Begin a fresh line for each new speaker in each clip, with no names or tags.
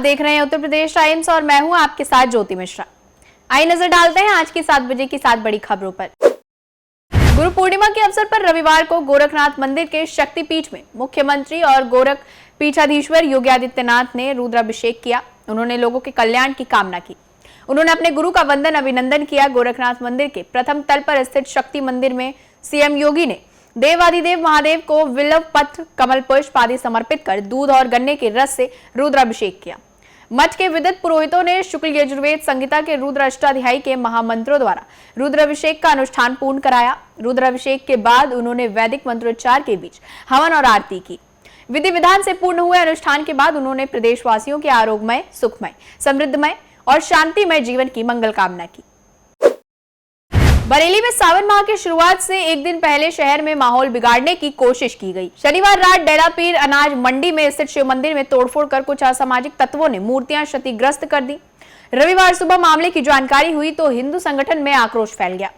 देख रहे हैं उत्तर प्रदेश टाइम्स और मैं हूं आपके साथ ज्योति मिश्रा। आइए नजर डालते हैं आज की 7 बजे की 7 बड़ी खबरों पर। गुरु पूर्णिमा के अवसर पर रविवार को गोरखनाथ मंदिर के शक्तिपीठ में मुख्यमंत्री और गोरख पीठाधीश्वर योगी आदित्यनाथ ने रुद्राभिषेक किया। उन्होंने लोगों के कल्याण की कामना की। उन्होंने अपने गुरु का वंदन अभिनंदन किया। गोरखनाथ मंदिर के प्रथम तल पर स्थित शक्ति मंदिर में सीएम योगी ने देवाधिदेव महादेव को विल्व पत्र, कमल पुष्प आदि समर्पित कर दूध और गन्ने के रस से रुद्राभिषेक किया। मठ के विदित पुरोहितों ने शुक्ल यजुर्वेद संहिता के रुद्र अष्टाध्यायी के महामंत्रों द्वारा रुद्राभिषेक का अनुष्ठान पूर्ण कराया। रुद्राभिषेक के बाद उन्होंने वैदिक मंत्रोच्चार के बीच हवन और आरती की। विधि विधान से पूर्ण हुए अनुष्ठान के बाद उन्होंने प्रदेशवासियों के आरोग्यमय, सुखमय, समृद्धमय और शांतिमय जीवन की मंगल कामना की। बरेली में सावन माह की शुरुआत से एक दिन पहले शहर में माहौल बिगाड़ने की कोशिश की गई। शनिवार रात डेरा पीर अनाज मंडी में स्थित शिव मंदिर में तोड़फोड़ कर कुछ असामाजिक तत्वों ने मूर्तियां क्षतिग्रस्त कर दी। रविवार सुबह मामले की जानकारी हुई तो हिंदू संगठन में आक्रोश फैल गया।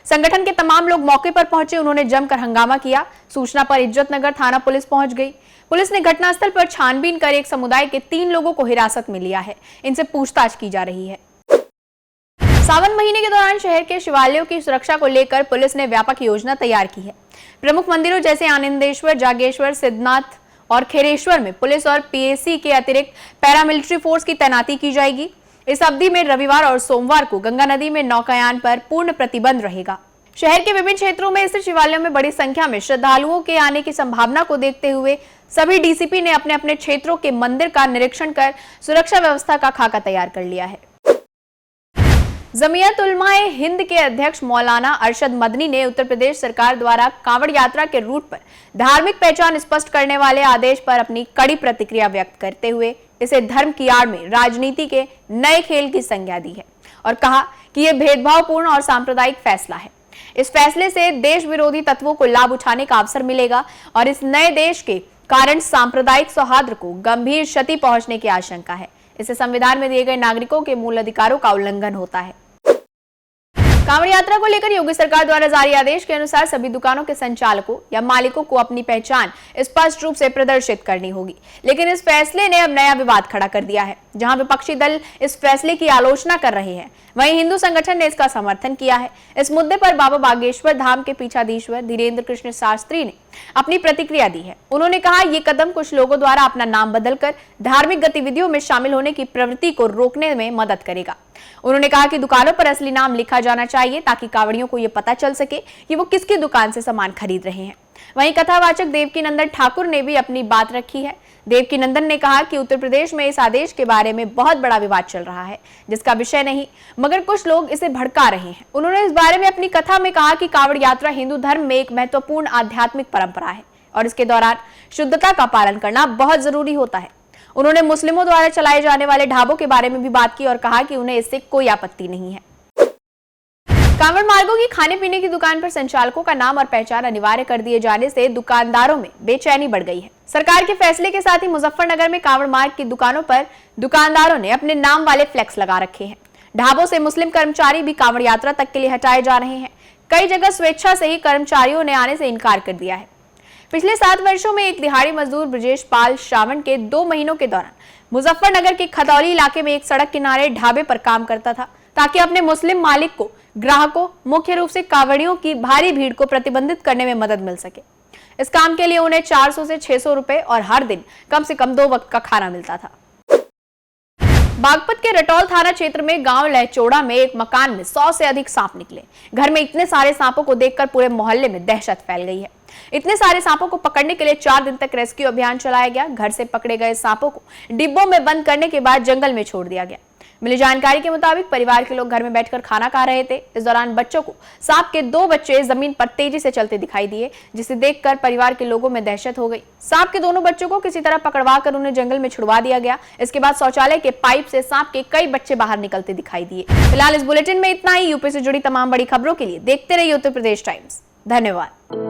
संगठन के तमाम लोग मौके पर पहुंचे। उन्होंने जमकर हंगामा किया। सूचना पर इज्जतनगर थाना पुलिस पहुंच गई। पुलिस ने घटनास्थल पर छानबीन कर एक समुदाय के 3 लोगों को हिरासत में लिया है। इनसे पूछताछ की जा रही है। सावन महीने के दौरान शहर के शिवालयों की सुरक्षा को लेकर पुलिस ने व्यापक योजना तैयार की है। प्रमुख मंदिरों जैसे आनंदेश्वर, जागेश्वर, सिद्धनाथ और खेरेश्वर में पुलिस और पीएसी के अतिरिक्त पैरामिलिट्री फोर्स की तैनाती की जाएगी। इस अवधि में रविवार और सोमवार को गंगा नदी में नौकायान पर पूर्ण प्रतिबंध रहेगा। शहर के विभिन्न क्षेत्रों में स्थित शिवालयों में बड़ी संख्या में श्रद्धालुओं के आने की संभावना को देखते हुए सभी डीसीपी ने अपने अपने क्षेत्रों के मंदिर का निरीक्षण कर सुरक्षा व्यवस्था का खाका तैयार कर लिया है। जमीयत उलमाए हिंद के अध्यक्ष मौलाना अरशद मदनी ने उत्तर प्रदेश सरकार द्वारा कांवड़ यात्रा के रूट पर धार्मिक पहचान स्पष्ट करने वाले आदेश पर अपनी कड़ी प्रतिक्रिया व्यक्त करते हुए इसे धर्म की आड़ में राजनीति के नए खेल की संज्ञा दी है और कहा कि यह भेदभावपूर्ण और सांप्रदायिक फैसला है। इस फैसले से देश विरोधी तत्वों को लाभ उठाने का अवसर मिलेगा और इस नए देश के कारण सांप्रदायिक सौहार्द को गंभीर क्षति पहुंचने की आशंका है। इससे संविधान में दिए गए नागरिकों के मूल अधिकारों का उल्लंघन होता है। कांवड़ यात्रा को लेकर योगी सरकार द्वारा जारी आदेश के अनुसार सभी दुकानों के संचालकों या मालिकों को अपनी पहचान स्पष्ट रूप से प्रदर्शित करनी होगी। लेकिन इस फैसले ने अब नया विवाद खड़ा कर दिया है। जहां विपक्षी दल इस फैसले की आलोचना कर रहे हैं, वहीं हिंदू संगठन ने इसका समर्थन किया है। इस मुद्दे पर बाबा बागेश्वर धाम के पीठाधीश्वर धीरेन्द्र कृष्ण शास्त्री ने अपनी प्रतिक्रिया दी है। उन्होंने कहा, ये कदम कुछ लोगों द्वारा अपना नाम बदलकर धार्मिक गतिविधियों में शामिल होने की प्रवृत्ति को रोकने में मदद करेगा। उन्होंने कहा कि दुकानों पर असली नाम लिखा जाना चाहिए ताकि कांवड़ियों को यह पता चल सके कि वो किसकी दुकान से सामान खरीद रहे हैं। वहीं कथावाचक देवकीनंदन ठाकुर ने भी अपनी बात रखी है। देवकीनंदन ने कहा कि उत्तर प्रदेश में इस आदेश के बारे में बहुत बड़ा विवाद चल रहा है, जिसका विषय नहीं, मगर कुछ लोग इसे भड़का रहे हैं। उन्होंने इस बारे में अपनी कथा में कहा कि कांवड़ यात्रा हिंदू धर्म में एक महत्वपूर्ण आध्यात्मिक परंपरा है और इसके दौरान शुद्धता का पालन करना बहुत जरूरी होता है। उन्होंने मुस्लिमों द्वारा चलाए जाने वाले ढाबों के बारे में भी बात की और कहा कि उन्हें इससे कोई आपत्ति नहीं है। कांवड़ मार्गों की खाने पीने की दुकान पर संचालकों का नाम और पहचान अनिवार्य कर दिए जाने से दुकानदारों में बेचैनी बढ़ गई है। सरकार के फैसले के साथ ही मुजफ्फरनगर में कांवड़ मार्ग की दुकानों पर दुकानदारों ने अपने नाम वाले फ्लेक्स लगा रखे हैं। ढाबों से मुस्लिम कर्मचारी भी कांवड़ यात्रा तक के लिए हटाए जा रहे हैं। कई जगह स्वेच्छा से ही कर्मचारियों ने आने से इनकार कर दिया है। पिछले 7 वर्षों में एक दिहाड़ी मजदूर ब्रजेश पाल श्रावण के 2 महीनों के दौरान मुजफ्फरनगर के खतौली इलाके में एक सड़क किनारे ढाबे पर काम करता था ताकि अपने मुस्लिम मालिक को, ग्राहकों, मुख्य रूप से कांवड़ियों की भारी भीड़ को प्रतिबंधित करने में मदद मिल सके। इस काम के लिए उन्हें 400 से 600 रुपए और हर दिन कम से कम 2 वक्त का खाना मिलता था। बागपत के रटौल थाना क्षेत्र में गांव लहचोड़ा में एक मकान में 100 से अधिक सांप निकले। घर में इतने सारे सांपों को देखकर पूरे मोहल्ले में दहशत फैल गई है। इतने सारे सांपों को पकड़ने के लिए 4 दिन तक रेस्क्यू अभियान चलाया गया। घर से पकड़े गए सांपों को डिब्बों में बंद करने के बाद जंगल में छोड़ दिया गया। मिली जानकारी के मुताबिक परिवार के लोग घर में बैठकर खाना खा रहे थे। इस दौरान बच्चों को सांप के 2 बच्चे जमीन पर तेजी से चलते दिखाई दिए, जिसे देखकर परिवार के लोगों में दहशत हो गई। सांप के दोनों बच्चों को किसी तरह पकड़वा कर उन्हें जंगल में छुड़वा दिया गया। इसके बाद शौचालय के पाइप से सांप के कई बच्चे बाहर निकलते दिखाई दिए। फिलहाल इस बुलेटिन में इतना ही। यूपी से जुड़ी तमाम बड़ी खबरों के लिए देखते रहिए उत्तर प्रदेश टाइम्स। धन्यवाद।